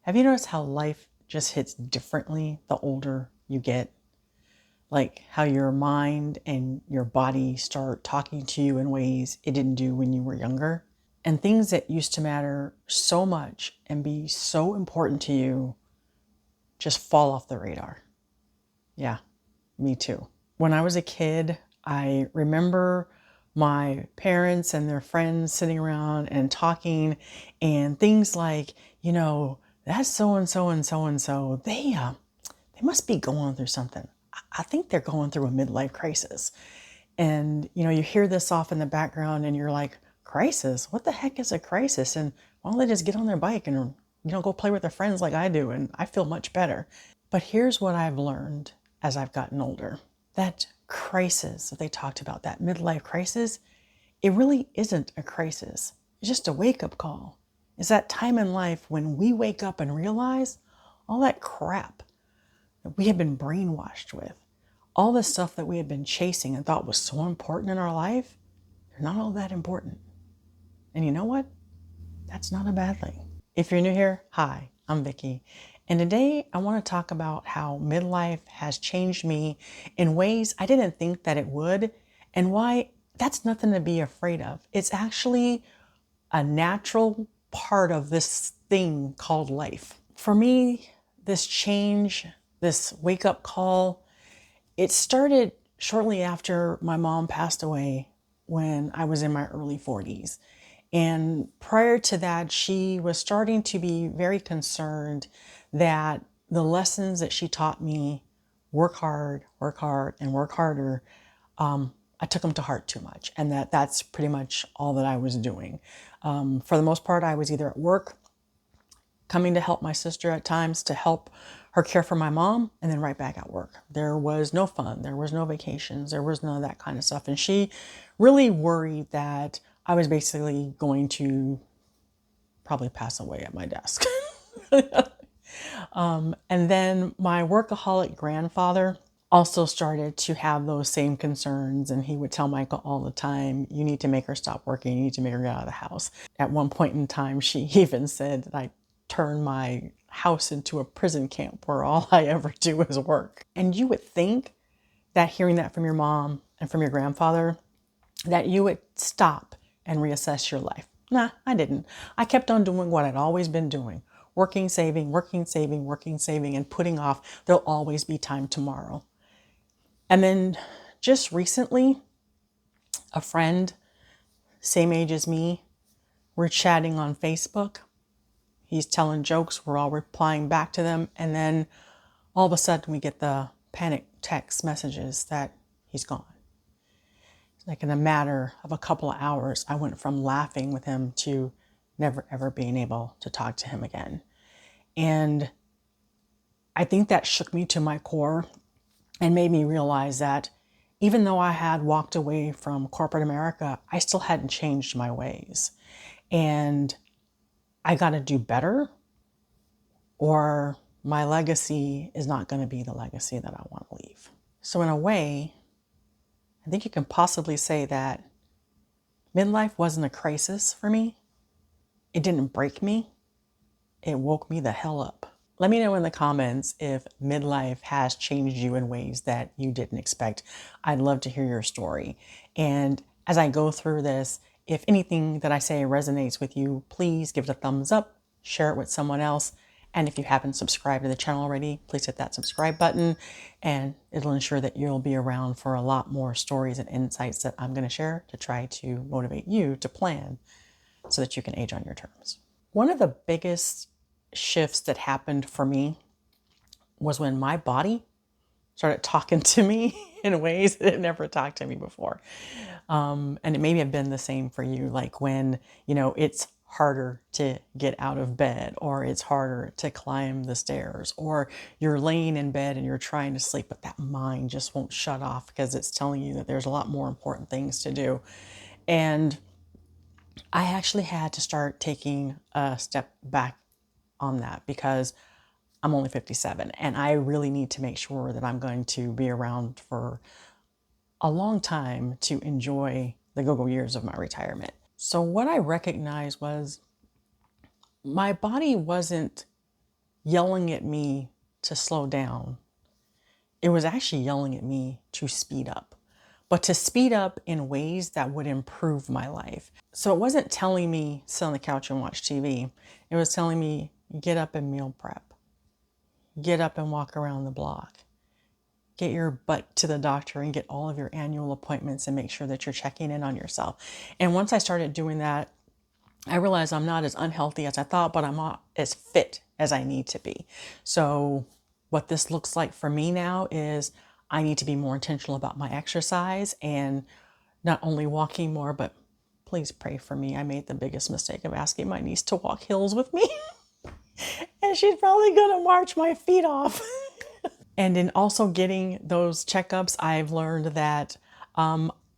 Have you noticed how life just hits differently the older you get? Like how your mind and your body start talking to you in ways it didn't do when you were younger? And things that used to matter so much and be so important to you just fall off the radar. Yeah, me too. When I was a kid, I remember my parents and their friends sitting around and talking, and things like, that's so and so and so and so. They must be going through something. I think they're going through a midlife crisis. And you hear this off in the background, and you're like, crisis? What the heck is a crisis? And why don't they just get on their bike and go play with their friends like I do? And I feel much better. But here's what I've learned as I've gotten older. That crisis that they talked about, that midlife crisis, it really isn't a crisis. It's just a wake-up call. It's that time in life when we wake up and realize all that crap that we have been brainwashed with, all the stuff that we have been chasing and thought was so important in our life, they're not all that important. And you know what? That's not a bad thing. If you're new here, hi, I'm Vicky. And today I want to talk about how midlife has changed me in ways I didn't think that it would, and why that's nothing to be afraid of. It's actually a natural part of this thing called life. For me, this change, this wake-up call, it started shortly after my mom passed away when I was in my early 40s. And prior to that, she was starting to be very concerned that the lessons that she taught me, work hard, and work harder, I took them to heart too much. And that's pretty much all that I was doing. For the most part, I was either at work, coming to help my sister at times to help her care for my mom, and then right back at work. There was no fun. There was no vacations. There was none of that kind of stuff. And she really worried that I was basically going to probably pass away at my desk. And then my workaholic grandfather also started to have those same concerns. And he would tell Michael all the time, you need to make her stop working. You need to make her get out of the house. At one point in time, she even said that I turn my house into a prison camp where all I ever do is work. And you would think that hearing that from your mom and from your grandfather, that you would stop and reassess your life. Nah, I didn't. I kept on doing what I'd always been doing. Working, saving, and putting off, there'll always be time tomorrow. And then just recently, a friend, same age as me, we're chatting on Facebook. He's telling jokes, we're all replying back to them. And then all of a sudden we get the panic text messages that he's gone. Like in a matter of a couple of hours, I went from laughing with him to never ever being able to talk to him again. And I think that shook me to my core and made me realize that even though I had walked away from corporate America, I still hadn't changed my ways. And I got to do better, or my legacy is not going to be the legacy that I want to leave. So in a way, I think you can possibly say that midlife wasn't a crisis for me. It didn't break me. It woke me the hell up. Let me know in the comments if midlife has changed you in ways that you didn't expect. I'd love to hear your story. And as I go through this, if anything that I say resonates with you, please give it a thumbs up, share it with someone else. And if you haven't subscribed to the channel already, please hit that subscribe button, and it'll ensure that you'll be around for a lot more stories and insights that I'm going to share to try to motivate you to plan so that you can age on your terms. One of the biggest shifts that happened for me was when my body started talking to me in ways that it never talked to me before. And it may have been the same for you, like when, it's harder to get out of bed, or it's harder to climb the stairs, or you're laying in bed and you're trying to sleep, but that mind just won't shut off because it's telling you that there's a lot more important things to do. And I actually had to start taking a step back on that because I'm only 57 and I really need to make sure that I'm going to be around for a long time to enjoy the go-go years of my retirement. So what I recognized was my body wasn't yelling at me to slow down. It was actually yelling at me to speed up, but to speed up in ways that would improve my life. So it wasn't telling me sit on the couch and watch TV. It was telling me get up and meal prep, get up and walk around the block, get your butt to the doctor and get all of your annual appointments and make sure that you're checking in on yourself. And once I started doing that, I realized I'm not as unhealthy as I thought, but I'm not as fit as I need to be. So what this looks like for me now is I need to be more intentional about my exercise and not only walking more, but please pray for me. I made the biggest mistake of asking my niece to walk hills with me. And she's probably going to march my feet off. And in also getting those checkups, I've learned that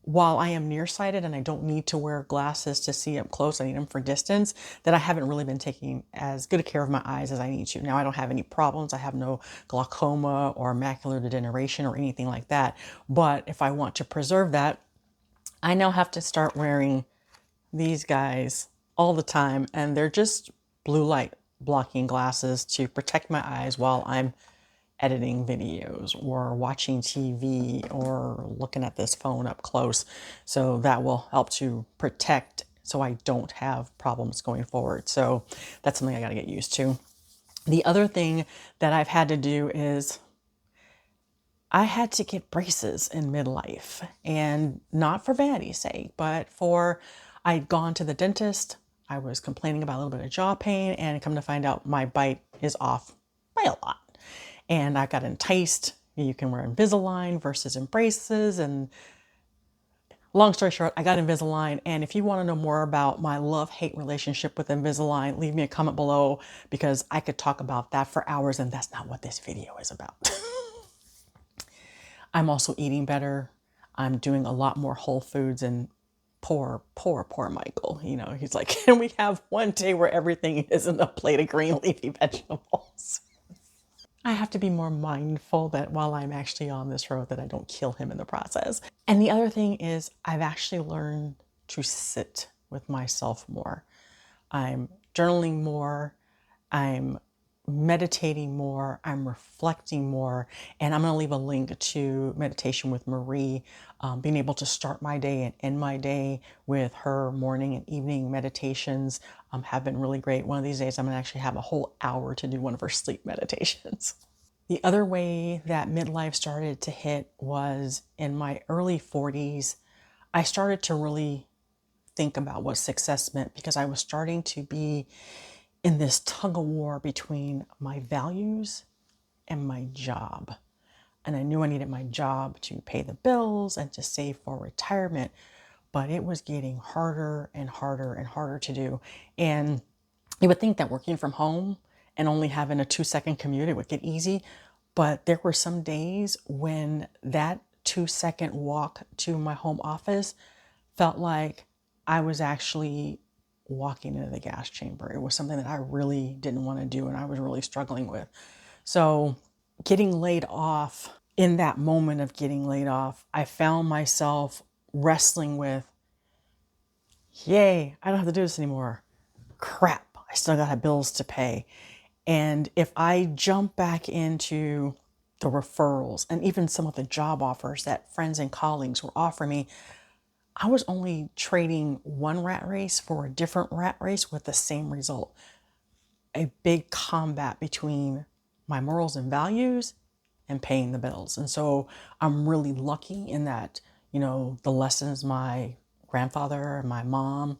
while I am nearsighted and I don't need to wear glasses to see up close, I need them for distance, that I haven't really been taking as good a care of my eyes as I need to. Now, I don't have any problems. I have no glaucoma or macular degeneration or anything like that. But if I want to preserve that, I now have to start wearing these guys all the time. And they're just blue light blocking glasses to protect my eyes while I'm editing videos or watching TV or looking at this phone up close. So that will help to protect so I don't have problems going forward. So that's something I got to get used to. The other thing that I've had to do is I had to get braces in midlife, and not for vanity's sake, but for I'd gone to the dentist. I was complaining about a little bit of jaw pain, and come to find out my bite is off by a lot. And I got enticed. You can wear Invisalign versus braces. And long story short, I got Invisalign. And if you want to know more about my love-hate relationship with Invisalign, leave me a comment below because I could talk about that for hours, and that's not what this video is about. I'm also eating better. I'm doing a lot more whole foods, and poor Michael. You know, he's like, can we have one day where everything isn't a plate of green leafy vegetables? I have to be more mindful that while I'm actually on this road that I don't kill him in the process. And the other thing is I've actually learned to sit with myself more. I'm journaling more. I'm meditating more, I'm reflecting more, and I'm going to leave a link to meditation with Marie, being able to start my day and end my day with her morning and evening meditations have been really great. One of these days, I'm going to actually have a whole hour to do one of her sleep meditations. The other way that midlife started to hit was in my early 40s. I started to really think about what success meant because I was starting to be in this tug of war between my values and my job. And I knew I needed my job to pay the bills and to save for retirement, but it was getting harder and harder and harder to do. And you would think that working from home and only having a 2-second commute, it would get easy. But there were some days when that 2-second walk to my home office felt like I was actually walking into the gas chamber. It was something that I really didn't want to do and I was really struggling with. So getting laid off, in that moment of getting laid off, I found myself wrestling with, yay, I don't have to do this anymore. Crap, I still got bills to pay. And if I jump back into the referrals and even some of the job offers that friends and colleagues were offering me, I was only trading one rat race for a different rat race with the same result. A big combat between my morals and values and paying the bills. And so I'm really lucky in that, you know, the lessons my grandfather and my mom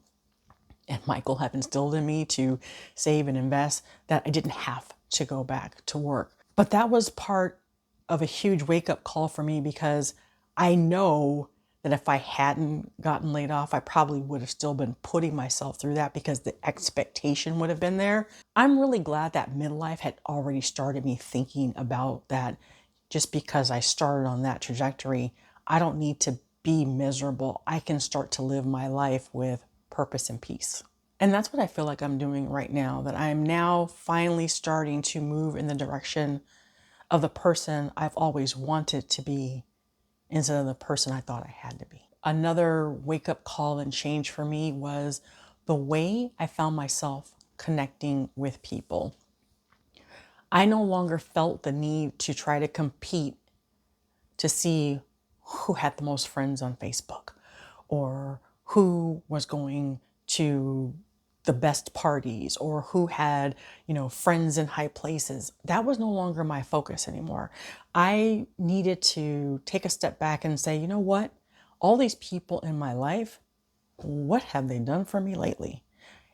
and Michael have instilled in me to save and invest, that I didn't have to go back to work. But that was part of a huge wake-up call for me because I know that if I hadn't gotten laid off, I probably would have still been putting myself through that because the expectation would have been there. I'm really glad that midlife had already started me thinking about that. Just because I started on that trajectory, I don't need to be miserable. I can start to live my life with purpose and peace. And that's what I feel like I'm doing right now, that I'm now finally starting to move in the direction of the person I've always wanted to be instead of the person I thought I had to be. Another wake-up call and change for me was the way I found myself connecting with people. I no longer felt the need to try to compete to see who had the most friends on Facebook or who was going to the best parties or who had, friends in high places. That was no longer my focus anymore. I needed to take a step back and say, you know what? All these people in my life, what have they done for me lately?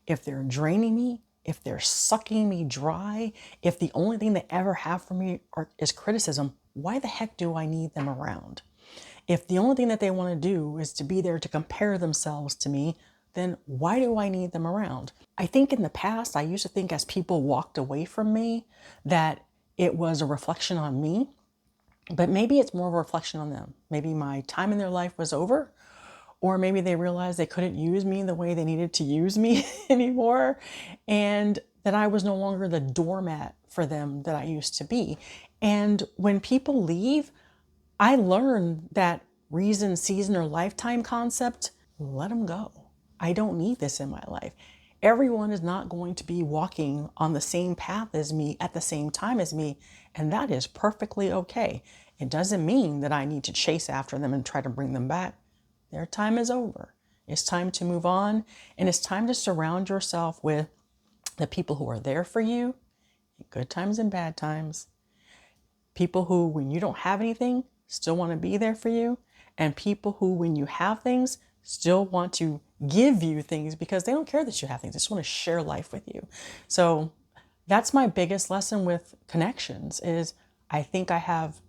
If they're draining me, if they're sucking me dry, if the only thing they ever have for me is criticism, why the heck do I need them around? If the only thing that they want to do is to be there to compare themselves to me, then why do I need them around? I think in the past, I used to think as people walked away from me that it was a reflection on me, but maybe it's more of a reflection on them. Maybe my time in their life was over, or maybe they realized they couldn't use me the way they needed to use me anymore, and that I was no longer the doormat for them that I used to be. And when people leave, I learned that reason, season, or lifetime concept. Let them go. I don't need this in my life. Everyone is not going to be walking on the same path as me at the same time as me, and that is perfectly okay. It doesn't mean that I need to chase after them and try to bring them back. Their time is over. It's time to move on, and it's time to surround yourself with the people who are there for you in good times and bad times. People who, when you don't have anything, still want to be there for you, and people who, when you have things, still want to give you things because they don't care that you have things. They just want to share life with you. So that's my biggest lesson with connections is I think I have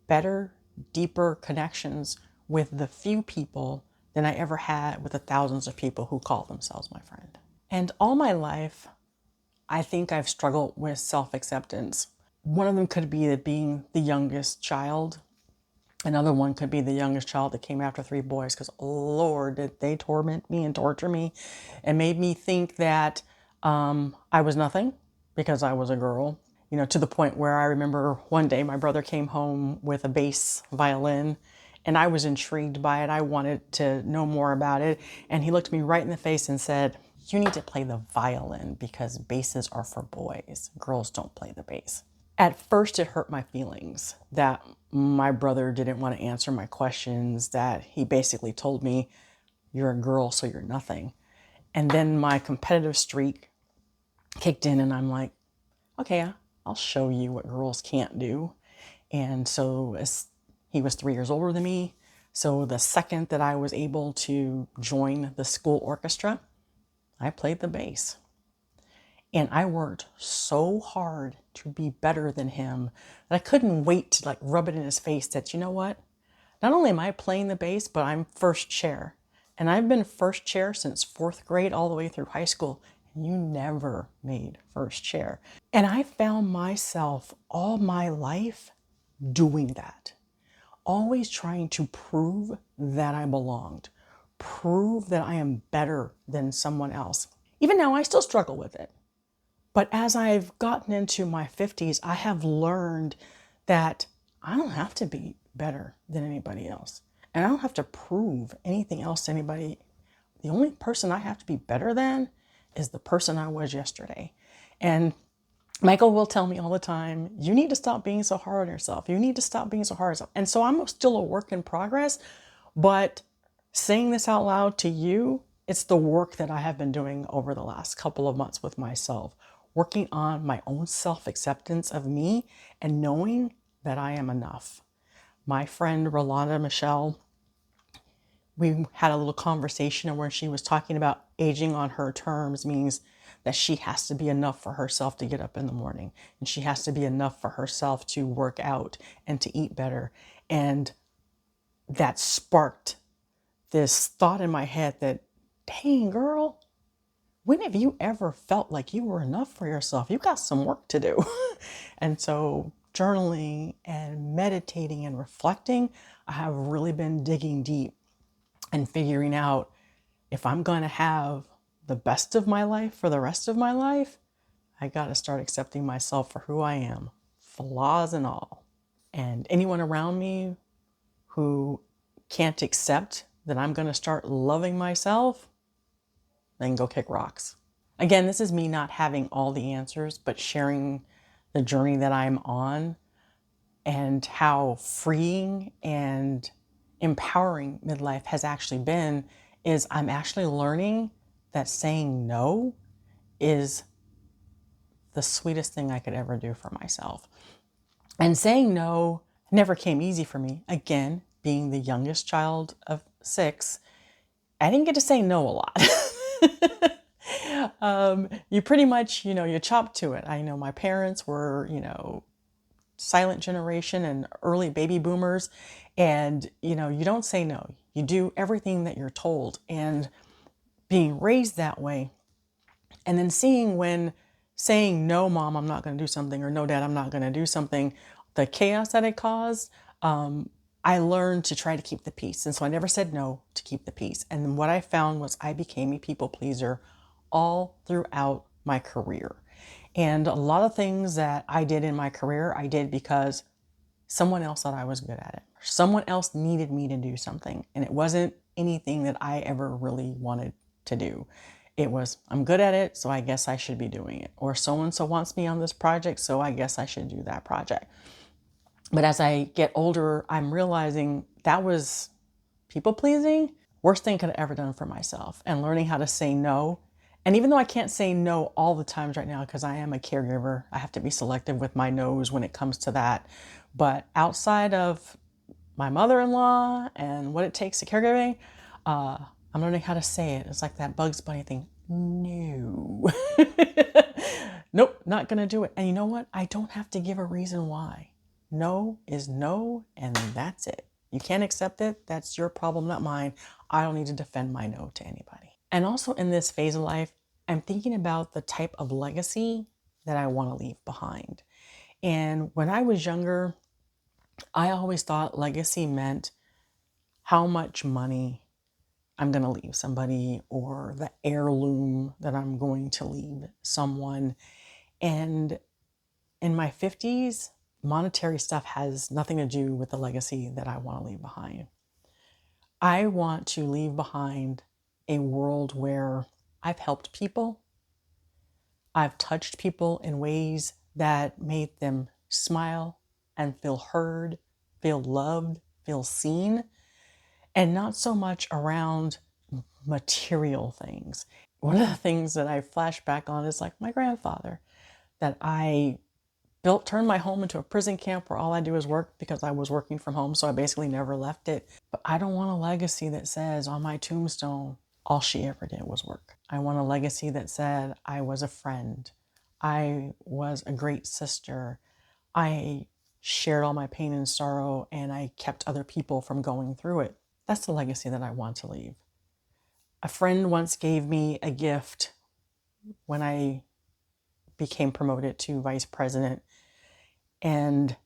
better, deeper connections with the few people than I ever had with the thousands of people who call themselves my friend. And all my life, I think I've struggled with self-acceptance. One of them could be that being the youngest child. Another one could be the youngest child that came after three boys, because Lord, did they torment me and torture me and made me think that I was nothing because I was a girl. To the point where I remember one day my brother came home with a bass violin and I was intrigued by it. I wanted to know more about it. And he looked me right in the face and said, "You need to play the violin because basses are for boys. Girls don't play the bass." At first, it hurt my feelings that my brother didn't want to answer my questions, that he basically told me, "You're a girl, so you're nothing." And then my competitive streak kicked in and I'm like, okay, I'll show you what girls can't do. And so as he was 3 years older than me, so the second that I was able to join the school orchestra, I played the bass. And I worked so hard to be better than him that I couldn't wait to rub it in his face that, you know what? Not only am I playing the bass, but I'm first chair. And I've been first chair since fourth grade all the way through high school. And you never made first chair. And I found myself all my life doing that. Always trying to prove that I belonged. Prove that I am better than someone else. Even now, I still struggle with it. But as I've gotten into my 50s, I have learned that I don't have to be better than anybody else. And I don't have to prove anything else to anybody. The only person I have to be better than is the person I was yesterday. And Michael will tell me all the time, you need to stop being so hard on yourself. You need to stop being so hard on yourself. And so I'm still a work in progress, but saying this out loud to you, it's the work that I have been doing over the last couple of months with myself, working on my own self-acceptance of me and knowing that I am enough. My friend Rolanda Michelle, we had a little conversation where she was talking about aging on her terms means that she has to be enough for herself to get up in the morning, and she has to be enough for herself to work out and to eat better. And that sparked this thought in my head that, dang girl, when have you ever felt like you were enough for yourself? You got some work to do. And so journaling and meditating and reflecting, I have really been digging deep and figuring out if I'm going to have the best of my life for the rest of my life, I got to start accepting myself for who I am, flaws and all. And anyone around me who can't accept that I'm going to start loving myself, then go kick rocks. Again, this is me not having all the answers, but sharing the journey that I'm on and how freeing and empowering midlife has actually been is I'm actually learning that saying no is the sweetest thing I could ever do for myself. And saying no never came easy for me. Again, being the youngest child of 6, I didn't get to say no a lot. You pretty much, you chop to it. I know my parents were, silent generation and early baby boomers. And, you don't say no. You do everything that you're told. And being raised that way, and then seeing when saying, no, mom, I'm not going to do something, or no, dad, I'm not going to do something, the chaos that it caused, I learned to try to keep the peace. And so I never said no to keep the peace. And what I found was I became a people pleaser all throughout my career. And a lot of things that I did in my career, I did because someone else thought I was good at it. Someone else needed me to do something. And it wasn't anything that I ever really wanted to do. It was, I'm good at it, so I guess I should be doing it. Or so-and-so wants me on this project, so I guess I should do that project. But as I get older, I'm realizing that was people pleasing. Worst thing I could have ever done for myself, and learning how to say no. And even though I can't say no all the times right now because I am a caregiver, I have to be selective with my no's when it comes to that. But outside of my mother-in-law and what it takes to caregiving, I'm learning how to say it. It's like that Bugs Bunny thing. No. Nope, not going to do it. And you know what? I don't have to give a reason why. No is no, and that's it. You can't accept it. That's your problem, not mine. I don't need to defend my no to anybody. And also in this phase of life, I'm thinking about the type of legacy that I want to leave behind. And when I was younger, I always thought legacy meant how much money I'm going to leave somebody, or the heirloom that I'm going to leave someone. And in my 50s, monetary stuff has nothing to do with the legacy that I want to leave behind. I want to leave behind a world where I've helped people. I've touched people in ways that made them smile and feel heard, feel loved, feel seen, and not so much around material things. One of the things that I flash back on is like my grandfather, that I turned my home into a prison camp where all I do is work because I was working from home. So I basically never left it. But I don't want a legacy that says on my tombstone, all she ever did was work. I want a legacy that said I was a friend. I was a great sister. I shared all my pain and sorrow, and I kept other people from going through it. That's the legacy that I want to leave. A friend once gave me a gift when I became promoted to vice president. And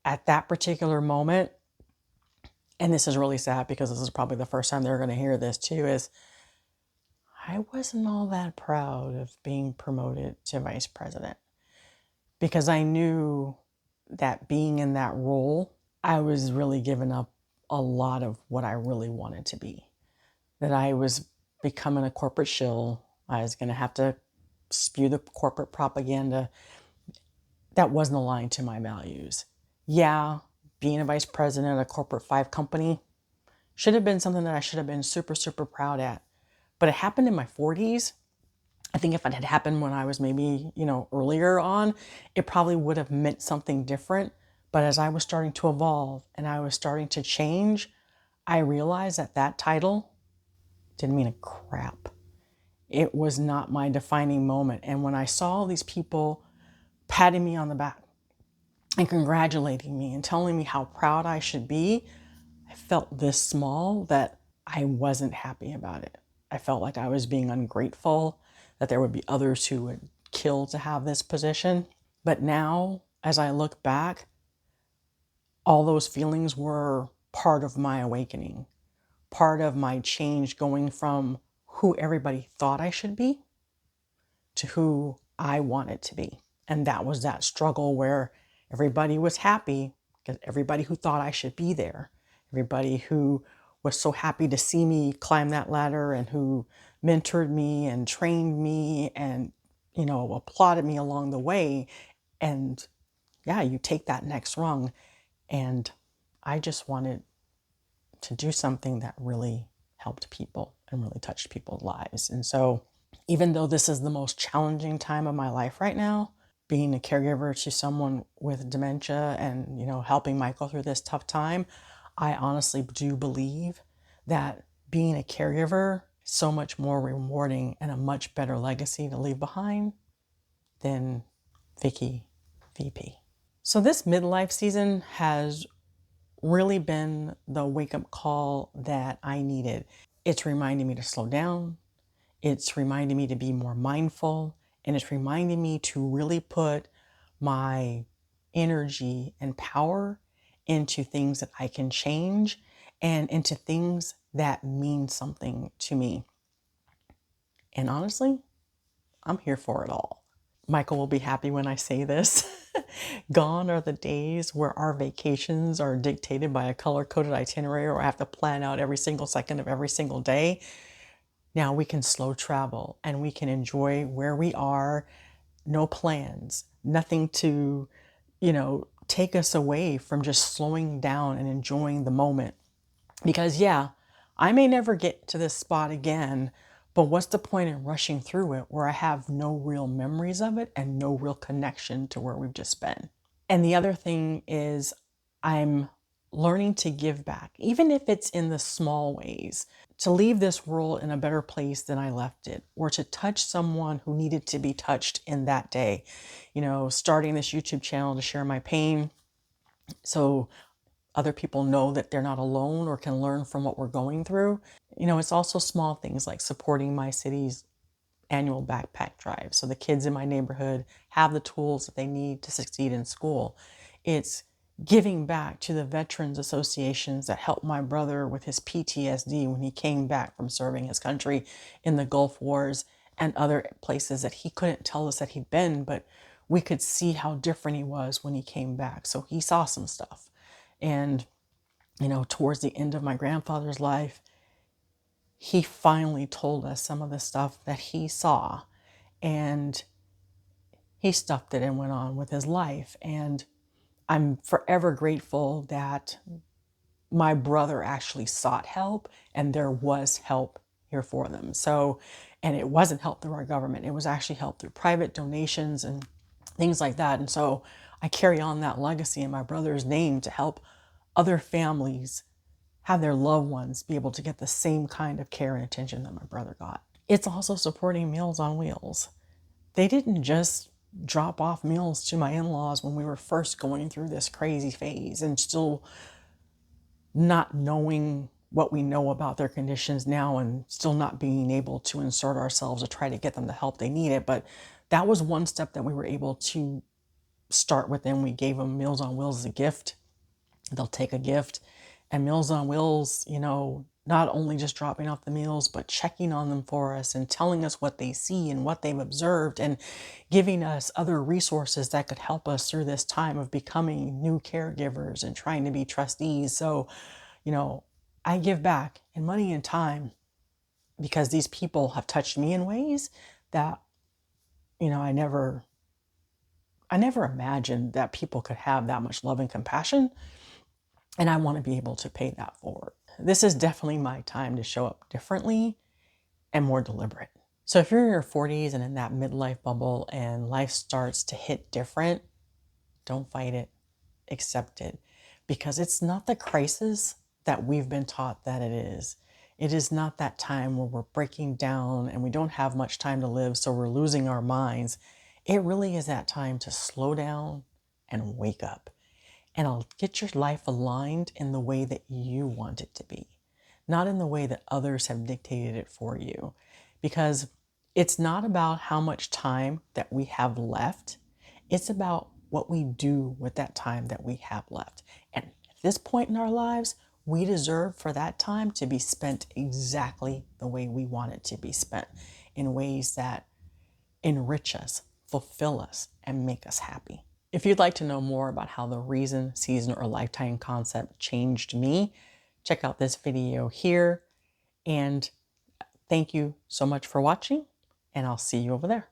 at that particular moment, and this is really sad because this is probably the first time they're going to hear this too, is I wasn't all that proud of being promoted to vice president, because I knew that being in that role, I was really giving up a lot of what I really wanted to be. That I was becoming a corporate shill. I was going to have to spew the corporate propaganda that wasn't aligned to my values. Yeah, being a vice president of a corporate 5 company should have been something that I should have been super, super proud at. But it happened in my 40s. I think if it had happened when I was maybe, earlier on, it probably would have meant something different. But as I was starting to evolve and I was starting to change, I realized that that title didn't mean a crap. It was not my defining moment. And when I saw all these people patting me on the back and congratulating me and telling me how proud I should be, I felt this small that I wasn't happy about it. I felt like I was being ungrateful, that there would be others who would kill to have this position. But now, as I look back, all those feelings were part of my awakening, part of my change, going from who everybody thought I should be to who I wanted to be. And that was that struggle where everybody was happy because everybody who thought I should be there, everybody who was so happy to see me climb that ladder and who mentored me and trained me and, applauded me along the way. And yeah, you take that next rung. And I just wanted to do something that really helped people and really touched people's lives. And so even though this is the most challenging time of my life right now, being a caregiver to someone with dementia and, helping Michael through this tough time, I honestly do believe that being a caregiver is so much more rewarding and a much better legacy to leave behind than Vicky VP. So this midlife season has really been the wake-up call that I needed. It's reminding me to slow down. It's reminding me to be more mindful. And it's reminding me to really put my energy and power into things that I can change and into things that mean something to me. And honestly, I'm here for it all. Michael will be happy when I say this. Gone are the days where our vacations are dictated by a color-coded itinerary or I have to plan out every single second of every single day. Now we can slow travel and we can enjoy where we are, no plans, nothing to, take us away from just slowing down and enjoying the moment. Because yeah, I may never get to this spot again, but what's the point in rushing through it where I have no real memories of it and no real connection to where we've just been? And the other thing is I'm learning to give back, even if it's in the small ways, to leave this world in a better place than I left it, or to touch someone who needed to be touched in that day. Starting this YouTube channel to share my pain so other people know that they're not alone or can learn from what we're going through. It's also small things like supporting my city's annual backpack drive so the kids in my neighborhood have the tools that they need to succeed in school. It's giving back to the veterans associations that helped my brother with his PTSD when he came back from serving his country in the Gulf Wars and other places that he couldn't tell us that he'd been, but we could see how different he was when he came back. So he saw some stuff. And, towards the end of my grandfather's life, he finally told us some of the stuff that he saw, and he stuffed it and went on with his life. And I'm forever grateful that my brother actually sought help and there was help here for them. So, and it wasn't help through our government. It was actually help through private donations and things like that. And so I carry on that legacy in my brother's name to help other families have their loved ones be able to get the same kind of care and attention that my brother got. It's also supporting Meals on Wheels. They didn't just drop off meals to my in-laws when we were first going through this crazy phase and still not knowing what we know about their conditions now and still not being able to insert ourselves to try to get them the help they needed. But that was one step that we were able to start with them. We gave them Meals on Wheels as a gift. They'll take a gift. And Meals on Wheels, not only just dropping off the meals, but checking on them for us and telling us what they see and what they've observed and giving us other resources that could help us through this time of becoming new caregivers and trying to be trustees. So, I give back in money and time because these people have touched me in ways that, I never imagined that people could have that much love and compassion. And I want to be able to pay that forward. This is definitely my time to show up differently and more deliberate. So if you're in your 40s and in that midlife bubble and life starts to hit different, don't fight it, accept it. Because it's not the crisis that we've been taught that it is. It is not that time where we're breaking down and we don't have much time to live, so we're losing our minds. It really is that time to slow down and wake up. And I'll get your life aligned in the way that you want it to be, not in the way that others have dictated it for you. Because it's not about how much time that we have left. It's about what we do with that time that we have left. And at this point in our lives, we deserve for that time to be spent exactly the way we want it to be spent, in ways that enrich us, fulfill us, and make us happy. If you'd like to know more about how the reason, season, or lifetime concept changed me, check out this video here. And thank you so much for watching, and I'll see you over there.